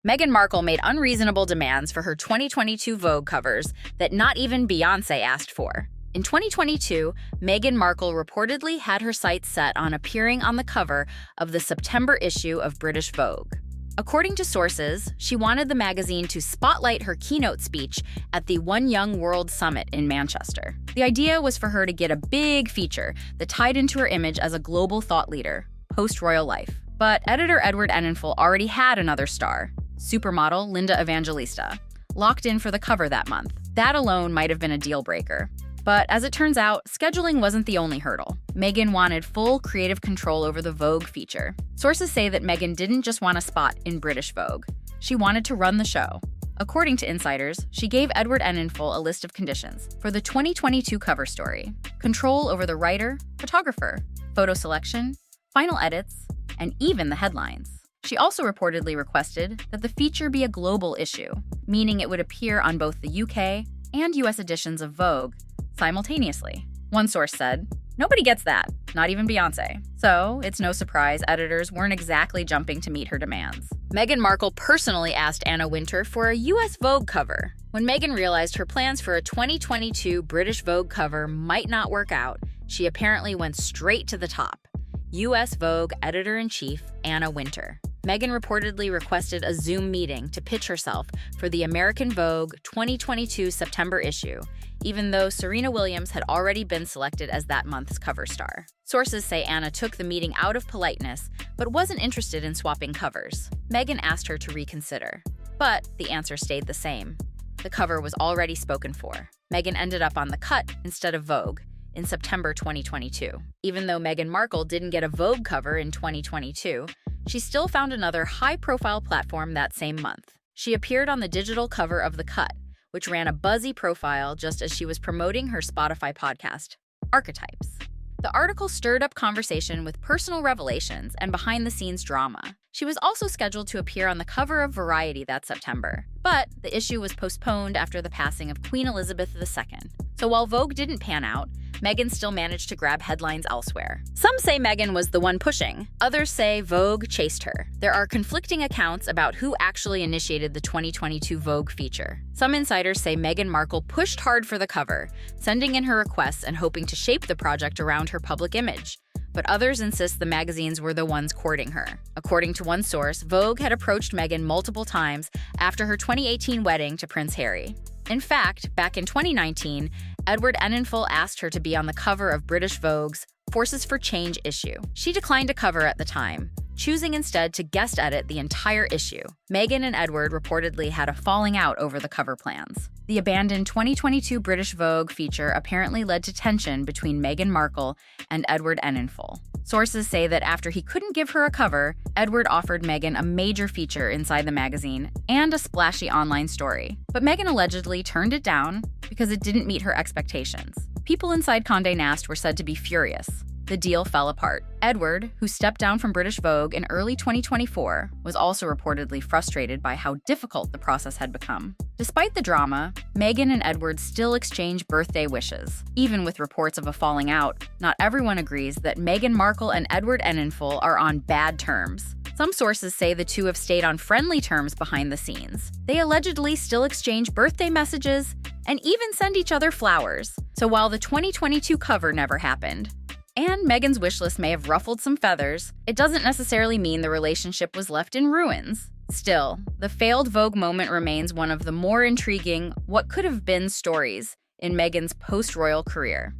Meghan Markle made unreasonable demands for her 2022 Vogue covers that not even Beyoncé asked for. In 2022, Meghan Markle reportedly had her sights set on appearing on the cover of the September issue of British Vogue. According to sources, she wanted the magazine to spotlight her keynote speech at the One Young World Summit in Manchester. The idea was for her to get a big feature that tied into her image as a global thought leader, post-royal life. But editor Edward Enninful already had another star, supermodel Linda Evangelista, locked in for the cover that month. That alone might have been a deal breaker. But as it turns out, scheduling wasn't the only hurdle. Meghan wanted full creative control over the Vogue feature. Sources say that Meghan didn't just want a spot in British Vogue. She wanted to run the show. According to insiders, she gave Edward Enninful a list of conditions for the 2022 cover story: control over the writer, photographer, photo selection, final edits, and even the headlines. She also reportedly requested that the feature be a global issue, meaning it would appear on both the UK and US editions of Vogue simultaneously. One source said, "Nobody gets that, not even Beyoncé." So it's no surprise editors weren't exactly jumping to meet her demands. Meghan Markle personally asked Anna Wintour for a US Vogue cover. When Meghan realized her plans for a 2022 British Vogue cover might not work out, she apparently went straight to the top: US Vogue editor-in-chief Anna Wintour. Meghan reportedly requested a Zoom meeting to pitch herself for the American Vogue 2022 September issue, even though Serena Williams had already been selected as that month's cover star. Sources say Anna took the meeting out of politeness, but wasn't interested in swapping covers. Meghan asked her to reconsider, but the answer stayed the same. The cover was already spoken for. Meghan ended up on The Cut instead of Vogue in September 2022. Even though Meghan Markle didn't get a Vogue cover in 2022, she still found another high-profile platform that same month. She appeared on the digital cover of The Cut, which ran a buzzy profile just as she was promoting her Spotify podcast, Archetypes. The article stirred up conversation with personal revelations and behind-the-scenes drama. She was also scheduled to appear on the cover of Variety that September, but the issue was postponed after the passing of Queen Elizabeth II. So while Vogue didn't pan out, Meghan still managed to grab headlines elsewhere. Some say Meghan was the one pushing. Others say Vogue chased her. There are conflicting accounts about who actually initiated the 2022 Vogue feature. Some insiders say Meghan Markle pushed hard for the cover, sending in her requests and hoping to shape the project around her public image. But others insist the magazines were the ones courting her. According to one source, Vogue had approached Meghan multiple times after her 2018 wedding to Prince Harry. In fact, back in 2019, Edward Enninful asked her to be on the cover of British Vogue's Forces for Change issue. She declined a cover at the time, choosing instead to guest edit the entire issue. Meghan and Edward reportedly had a falling out over the cover plans. The abandoned 2022 British Vogue feature apparently led to tension between Meghan Markle and Edward Enninful. Sources say that after he couldn't give her a cover, Edward offered Meghan a major feature inside the magazine and a splashy online story. But Meghan allegedly turned it down because it didn't meet her expectations. People inside Condé Nast were said to be furious. The deal fell apart. Edward, who stepped down from British Vogue in early 2024, was also reportedly frustrated by how difficult the process had become. Despite the drama, Meghan and Edward still exchange birthday wishes. Even with reports of a falling out, not everyone agrees that Meghan Markle and Edward Enninful are on bad terms. Some sources say the two have stayed on friendly terms behind the scenes. They allegedly still exchange birthday messages and even send each other flowers. So while the 2022 cover never happened, and Meghan's wishlist may have ruffled some feathers, it doesn't necessarily mean the relationship was left in ruins. Still, the failed Vogue moment remains one of the more intriguing what could have been stories in Meghan's post-royal career.